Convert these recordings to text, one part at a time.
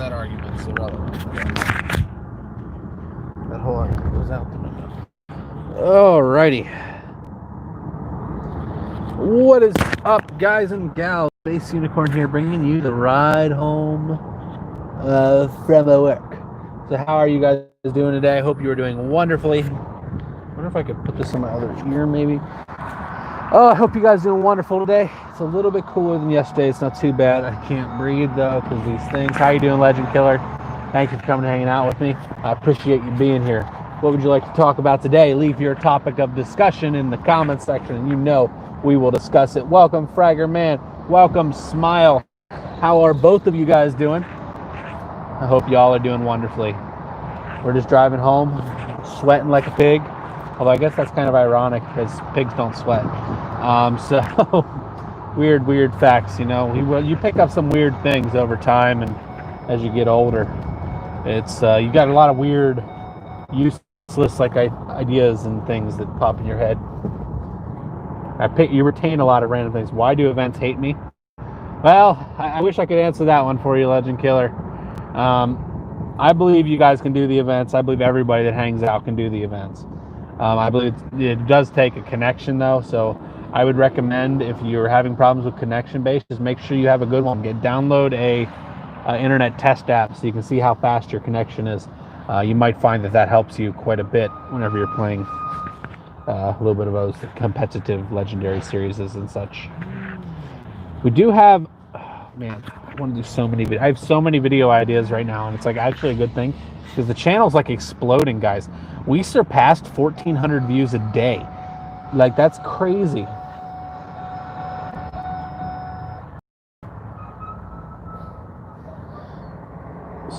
that argument is irrelevant. That whole argument goes out the window. Alrighty. What is up, guys and gals? Space Unicorn here, bringing you the ride home from work. So how are you guys doing today? I hope you are doing wonderfully. I wonder if I could put this in my other ear, maybe. Oh, I hope you guys are doing wonderful today. It's a little bit cooler than yesterday. It's not too bad. I can't breathe, though, because these things. How you doing, Legend Killer? Thank you for coming and hanging out with me. I appreciate you being here. What would you like to talk about today? Leave your topic of discussion in the comments section, and you know we will discuss it. Welcome, Fragger Man. Welcome, Smile. How are both of you guys doing? I hope y'all are doing wonderfully. We're just driving home, sweating like a pig. Although I guess that's kind of ironic because pigs don't sweat. So weird facts, you know. You pick up some weird things over time, and as you get older, it's you got a lot of weird, useless ideas and things that pop in your head. You retain a lot of random things. Why do events hate me? Well, I wish I could answer that one for you, Legend Killer. I believe you guys can do the events. I believe everybody that hangs out can do the events. I believe it does take a connection, though, so I would recommend, if you're having problems with connection base, just make sure you have a good one. Download a internet test app so you can see how fast your connection is. You might find that helps you quite a bit whenever you're playing a little bit of those competitive legendary series and such. We do have, man, I want to do so many. I have so many video ideas right now, and it's like actually a good thing because the channel's like exploding, guys. We surpassed 1,400 views a day. Like, that's crazy.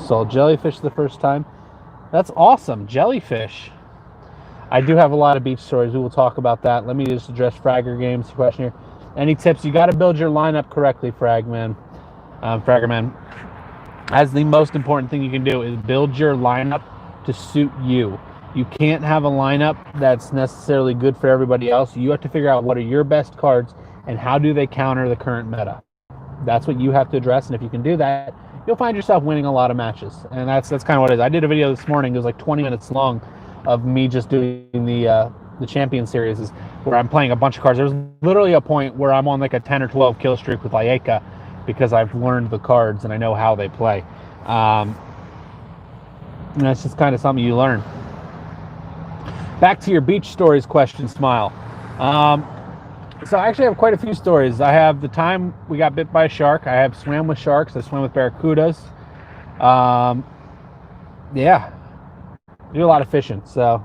Saw jellyfish the first time. That's awesome. Jellyfish. I do have a lot of beach stories. We will talk about that. Let me just address Fragger Games question here. Any tips? You got to build your lineup correctly, Fragman. Fraggerman. As the most important thing you can do is build your lineup to suit you. You can't have a lineup that's necessarily good for everybody else. You have to figure out what are your best cards and how do they counter the current meta. That's what you have to address, and if you can do that, you'll find yourself winning a lot of matches. And that's kind of what it is. I did a video this morning. It was like 20 minutes long of me just doing the Champion Series where I'm playing a bunch of cards. There's literally a point where I'm on like a 10 or 12 kill streak with Laika because I've learned the cards and I know how they play. And that's just kind of something you learn. Back to your beach stories question, Smile. So I actually have quite a few stories. I have the time we got bit by a shark. I have swam with sharks. I swam with barracudas. Yeah. Do a lot of fishing, so.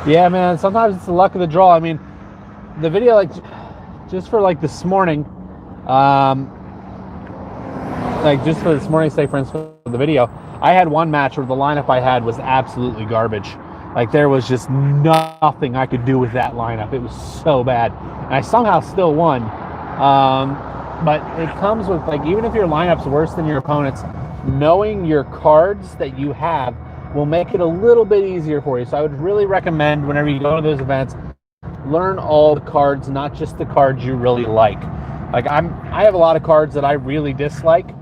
Yeah, man, sometimes it's the luck of the draw. I mean, the video, like, just for like this morning, just for this morning's sake, for instance, for the video, I had one match where the lineup I had was absolutely garbage. Like, there was just nothing I could do with that lineup. It was so bad. And I somehow still won. But it comes with, like, even if your lineup's worse than your opponent's, knowing your cards that you have will make it a little bit easier for you. So I would really recommend, whenever you go to those events, learn all the cards, not just the cards you really like. Like, I have a lot of cards that I really dislike,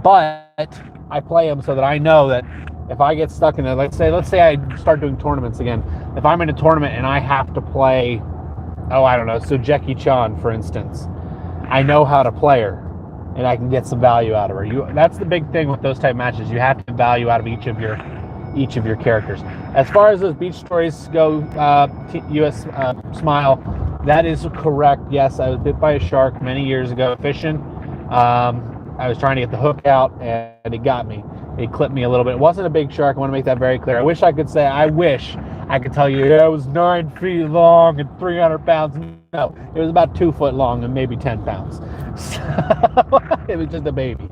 but I play them so that I know that if I get stuck in it, let's say I start doing tournaments again. If I'm in a tournament and I have to play, I don't know, so Jackie Chan, for instance, I know how to play her and I can get some value out of her. That's the big thing with those type of matches. You have to get value out of each of your characters. As far as those beach stories go, US Smile, that is correct. Yes, I was bit by a shark many years ago fishing. I was trying to get the hook out and it got me. It clipped me a little bit. It wasn't a big shark. I want to make that very clear. I wish I could tell you it was 9 feet long and 300 pounds. No, it was about 2 foot long and maybe 10 pounds. So it was just a baby.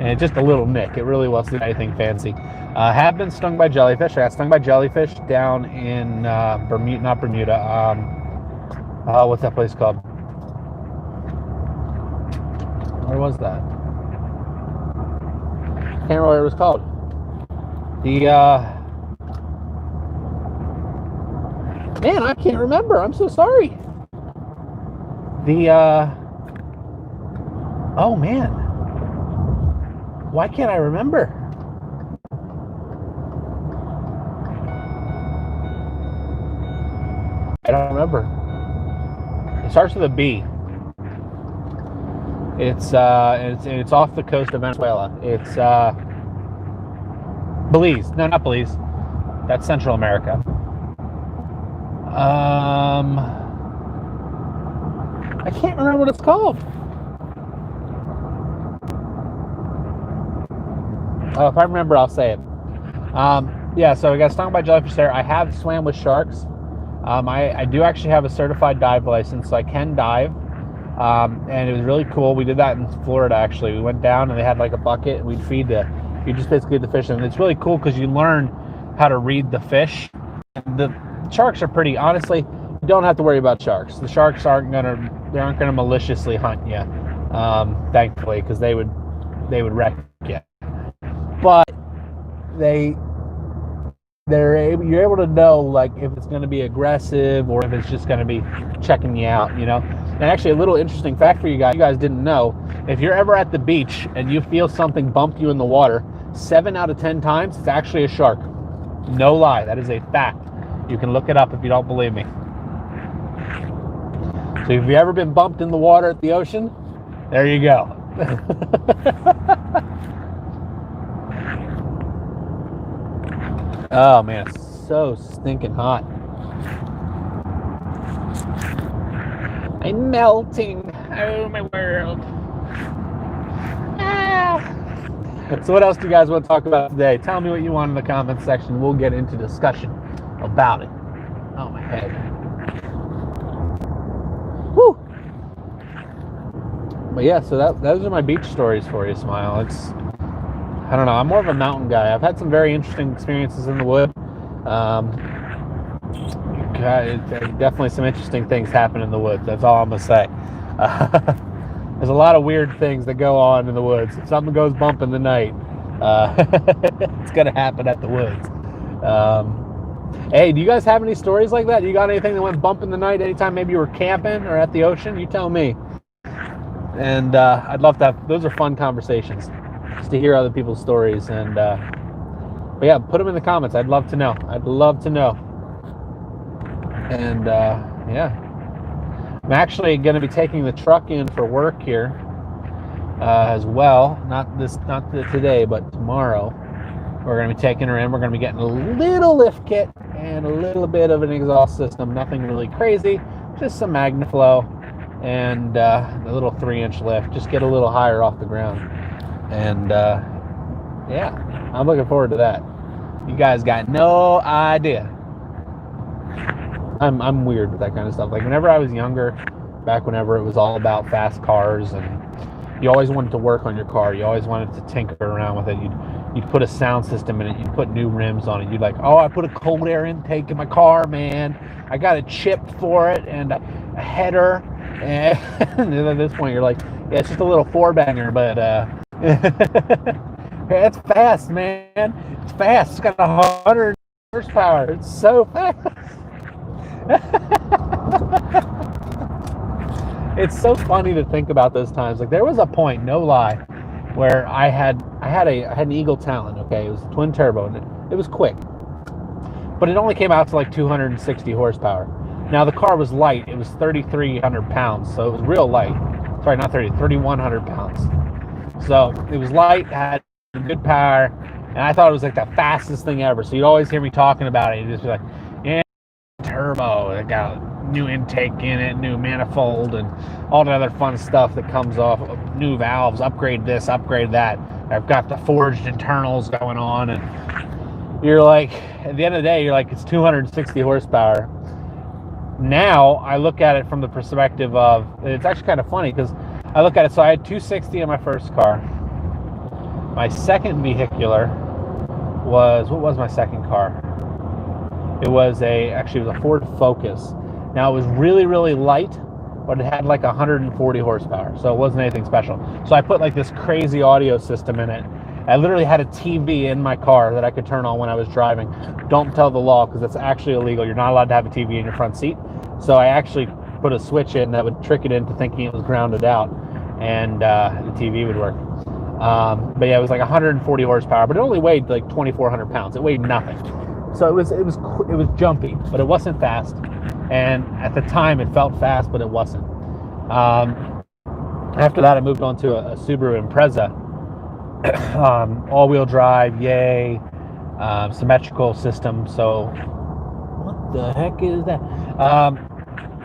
And just a little nick. It really wasn't anything fancy. Have been stung by jellyfish. I got stung by jellyfish down in Bermuda, not Bermuda. What's that place called? Where was that? Can't remember what it was called. Man, I can't remember. I'm so sorry. The oh man, why can't I remember? I don't remember. It starts with a B. It's off the coast of Venezuela. It's Belize. No, not Belize. That's Central America. I can't remember what it's called. Oh, if I remember, I'll say it. Yeah, so I got stung by jellyfish there. I have swam with sharks. I do actually have a certified dive license, so I can dive. And it was really cool. We did that in Florida, actually. We went down and they had like a bucket and we'd feed you just basically the fish. And it's really cool because you learn how to read the fish. The sharks are pretty, honestly, you don't have to worry about sharks. The sharks aren't gonna maliciously hunt you, thankfully, because they would wreck you. But you're able to know like if it's going to be aggressive or if it's just going to be checking you out, you know. And actually, a little interesting fact for you guys didn't know: if you're ever at the beach and you feel something bump you in the water, 7 out of 10 times it's actually a shark. No lie, that is a fact. You can look it up if you don't believe me. So if you've ever been bumped in the water at the ocean, there you go. Oh man, it's so stinking hot. I'm melting. Oh my world. Ah. So what else do you guys want to talk about today? Tell me what you want in the comments section. We'll get into discussion about it. Oh, my head. Woo! But yeah, so those are my beach stories for you, Smile. I don't know, I'm more of a mountain guy. I've had some very interesting experiences in the wood. Definitely some interesting things happen in the woods. That's all I'm gonna say. There's a lot of weird things that go on in the woods. If something goes bump in the night, it's gonna happen at the woods. Hey, do you guys have any stories like that? You got anything that went bump in the night anytime maybe you were camping or at the ocean? You tell me. And I'd love to have, those are fun conversations, just to hear other people's stories. And but yeah, put them in the comments. I'd love to know. And yeah, I'm actually going to be taking the truck in for work here as well. Not today, but tomorrow. We're going to be taking her in. We're going to be getting a little lift kit and a little bit of an exhaust system. Nothing really crazy, just some MagnaFlow and a little 3-inch lift. Just get a little higher off the ground. And yeah, I'm looking forward to that. You guys got no idea. I'm weird with that kind of stuff. Like whenever I was younger, back whenever it was all about fast cars, and you always wanted to work on your car. You always wanted to tinker around with it. You'd put a sound system in it. You'd put new rims on it. You'd like, oh, I put a cold air intake in my car, man. I got a chip for it and a header. And at this point, you're like, yeah, it's just a little 4-banger, but it's fast, man. It's fast. It's got 100 horsepower. It's so fast. It's so funny to think about those times. Like there was a point, no lie, where I had an Eagle Talon. Okay, it was a twin turbo, and it was quick, but it only came out to like 260 horsepower. Now the car was light. It was 3,300 pounds, so it was real light. Sorry, not 3,100 pounds. So it was light, had good power, and I thought it was like the fastest thing ever. So you'd always hear me talking about it. You'd just be like, yeah, turbo. It got new intake in it, new manifold, and all the other fun stuff that comes off. New valves, upgrade this, upgrade that. I've got the forged internals going on, and you're like, at the end of the day, you're like, it's 260 horsepower. Now I look at it from the perspective of, it's actually kind of funny because I look at it, so I had 260 in my first car. My second vehicular was, what was my second car? It was a Ford Focus. Now it was really, really light, but it had like 140 horsepower, so it wasn't anything special. So I put like this crazy audio system in it. I literally had a TV in my car that I could turn on when I was driving. Don't tell the law, because it's actually illegal. You're not allowed to have a TV in your front seat. So I actually put a switch in that would trick it into thinking it was grounded out, and the TV would work. But yeah, it was like 140 horsepower, but it only weighed like 2,400 pounds. It weighed nothing. So it was jumpy, but it wasn't fast. And at the time, it felt fast, but it wasn't. After that, I moved on to a Subaru Impreza, all-wheel drive, yay, symmetrical system. So what the heck is that?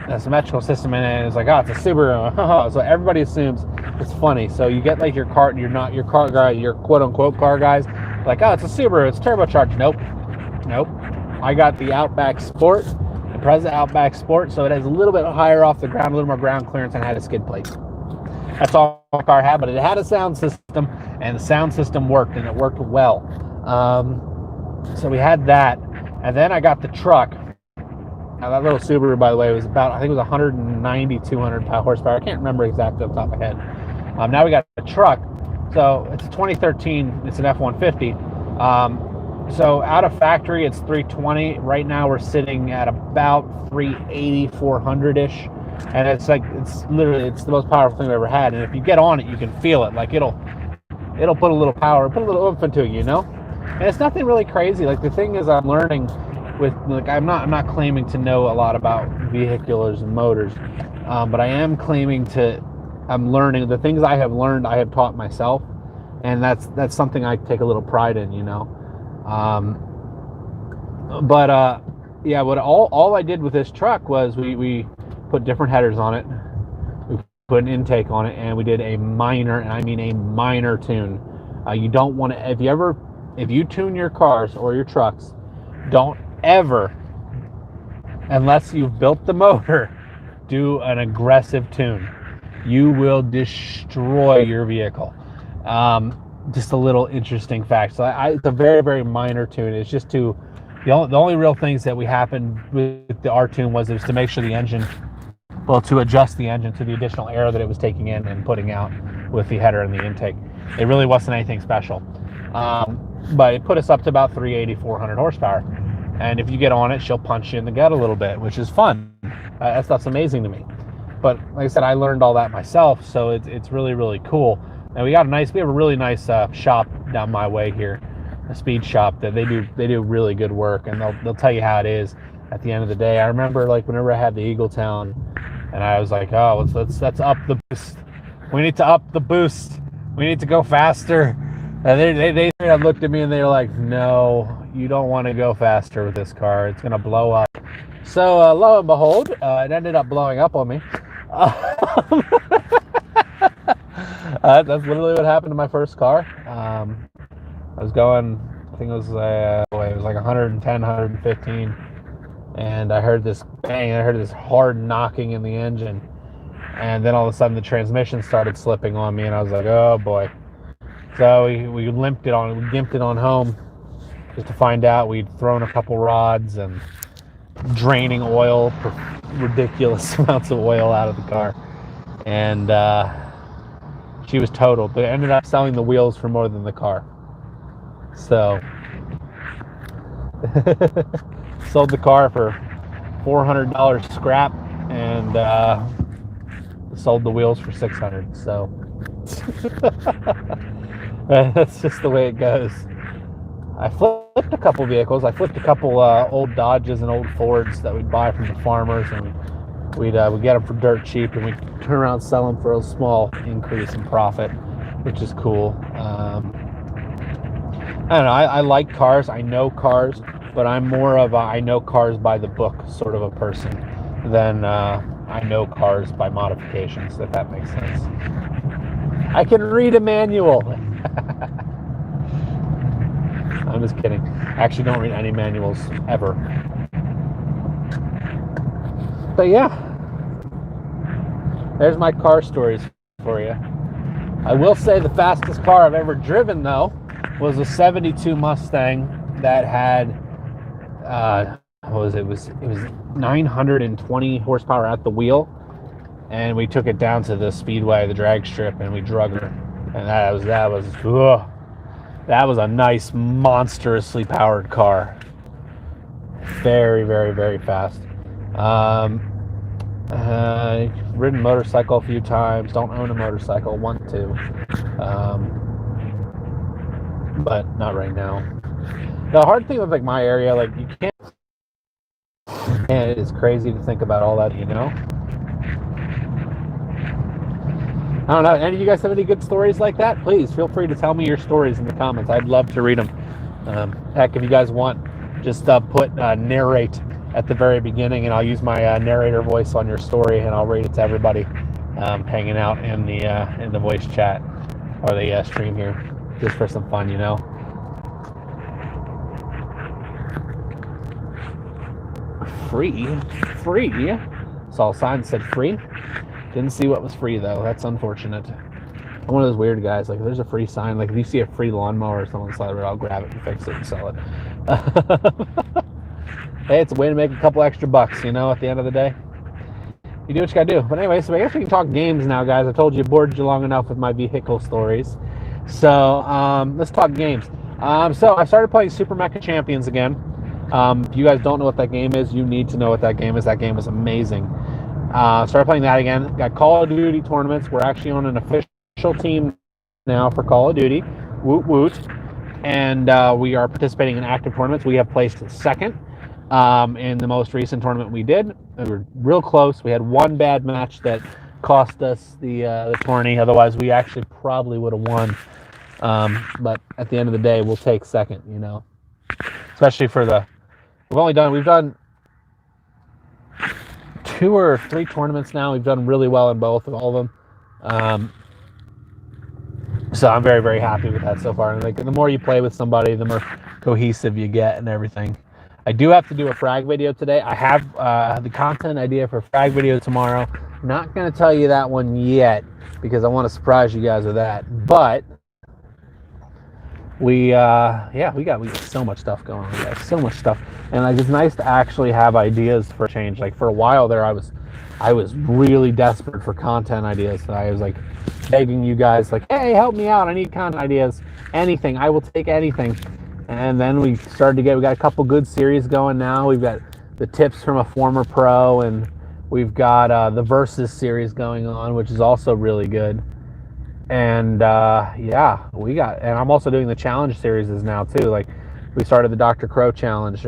A symmetrical system, and it's like, oh, it's a Subaru. So everybody assumes it's funny. So you get like your car, you're not your car guy, your quote-unquote car guys, like, oh, it's a Subaru, it's turbocharged. Nope. I got the Outback Sport, the Impreza Outback Sport, so it has a little bit higher off the ground, a little more ground clearance, and had a skid plate. That's all the car had, but it had a sound system, and the sound system worked, and it worked well. So we had that, and then I got the truck. Now that little Subaru, by the way, was about, I think it was 190, 200 horsepower. I can't remember exactly off the top of my head. Now we got a truck. So it's a 2013, it's an F-150. So out of factory, it's 320. Right now we're sitting at about 380, 400-ish. And it's literally, it's the most powerful thing I've ever had. And if you get on it, you can feel it. Like it'll put a little power, put a little oomph into it, you know? And it's nothing really crazy. Like the thing is, I'm learning with, like, I'm not claiming to know a lot about vehiculars and motors, but I am claiming I'm learning the things I have learned, I have taught myself. And that's something I take a little pride in, you know? Yeah, what all I did with this truck was we put different headers on it, we put an intake on it, and we did a minor, and I mean a minor tune. You don't want to, if you tune your cars or your trucks, don't ever, unless you've built the motor, do an aggressive tune. You will destroy your vehicle. Just a little interesting fact. So it's a very, very minor tune. It's just the only real things that we happened with the R-tune was to make sure the engine, to adjust the engine to the additional air that it was taking in and putting out with the header and the intake. It really wasn't anything special. But it put us up to about 380, 400 horsepower. And if you get on it, she'll punch you in the gut a little bit, which is fun. That stuff's amazing to me. But like I said, I learned all that myself, so it's really, really cool. And we have a really nice shop down my way here, a speed shop that they do really good work, and they'll tell you how it is at the end of the day. I remember, like, whenever I had the Eagletown, and I was like, oh, let's up the boost. We need to up the boost. We need to go faster. And they looked at me and they were like, no, you don't want to go faster with this car. It's gonna blow up. So lo and behold, it ended up blowing up on me. That's literally what happened to my first car. I was going, I think it was like 110, 115, and I heard this bang, I heard this hard knocking in the engine, and then all of a sudden the transmission started slipping on me, and I was like, oh boy. So we gimped it on home, just to find out we'd thrown a couple rods and draining oil, ridiculous amounts of oil out of the car, and she was totaled. They ended up selling the wheels for more than the car. So sold the car for $400 scrap, and sold the wheels for $600. So that's just the way it goes. I flipped a couple vehicles. I flipped a couple old Dodges and old Fords that we'd buy from the farmers, and we'd get them for dirt cheap, and we'd turn around and sell them for a small increase in profit, which is cool. I don't know. I like cars. I know cars, but I'm more of a I know cars by the book sort of a person than I know cars by modifications, if that makes sense. I can read a manual. I'm just kidding. I actually don't read any manuals ever. But yeah, there's my car stories for you. I will say the fastest car I've ever driven, though, was a 72 Mustang that had, it was 920 horsepower at the wheel, and we took it down to the speedway, the drag strip, and we drug her, and that was a nice, monstrously powered car. Very, very, very fast. Ridden motorcycle a few times. Don't own a motorcycle. Want to, but not right now. The hard thing with like my area, like you can't. And it's crazy to think about all that, you know. I don't know. Any of you guys have any good stories like that? Please feel free to tell me your stories in the comments. I'd love to read them. Heck, if you guys want, just put narrate at the very beginning, and I'll use my narrator voice on your story, and I'll read it to everybody hanging out in the voice chat or the stream here, just for some fun, you know. Free. Saw a sign that said free. Didn't see what was free though. That's unfortunate. I'm one of those weird guys. Like, if there's a free sign, like if you see a free lawnmower or something on the side of the road, I'll grab it and fix it and sell it. Hey, it's a way to make a couple extra bucks, you know, at the end of the day. You do what you gotta do. But anyway, so I guess we can talk games now, guys. I told you, bored you long enough with my vehicle stories. So let's talk games. So I started playing Super Mecha Champions again. If you guys don't know what that game is, you need to know what that game is. That game is amazing. Started playing that again. Got Call of Duty tournaments. We're actually on an official team now for Call of Duty. Woot woot. And we are participating in active tournaments. We have placed second in the most recent tournament we did. We were real close. We had one bad match that cost us the tourney. Otherwise, we actually probably would have won. But at the end of the day, we'll take second, you know. Especially for the... We've done 2 or 3 tournaments now. We've done really well in all of them. So I'm very, very happy with that so far. And like, the more you play with somebody, the more cohesive you get and everything. I do have to do a frag video today. I have the content idea for a frag video tomorrow. Not going to tell you that one yet because I want to surprise you guys with that. But we got so much stuff going on, guys. So much stuff. And like, it's nice to actually have ideas for change. Like, for a while there, I was really desperate for content ideas. So I was like begging you guys, like, hey, help me out. I need content ideas. Anything. I will take anything. And then we got a couple good series going now. We've got the tips from a former pro, and we've got the Versus series going on, which is also really good. And and I'm also doing the challenge series now too. Like, we started the Dr. Crow challenge.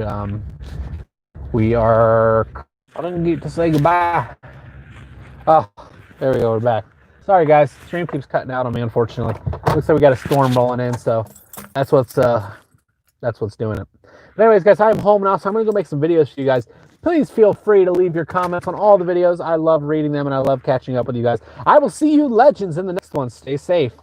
We are... I don't get to say goodbye. Oh, there we go. We're back. Sorry, guys. Stream keeps cutting out on me, unfortunately. Looks like we got a storm rolling in, so that's what's doing it. But anyways, guys, I'm home now, so I'm going to go make some videos for you guys. Please feel free to leave your comments on all the videos. I love reading them, and I love catching up with you guys. I will see you legends in the next one. Stay safe.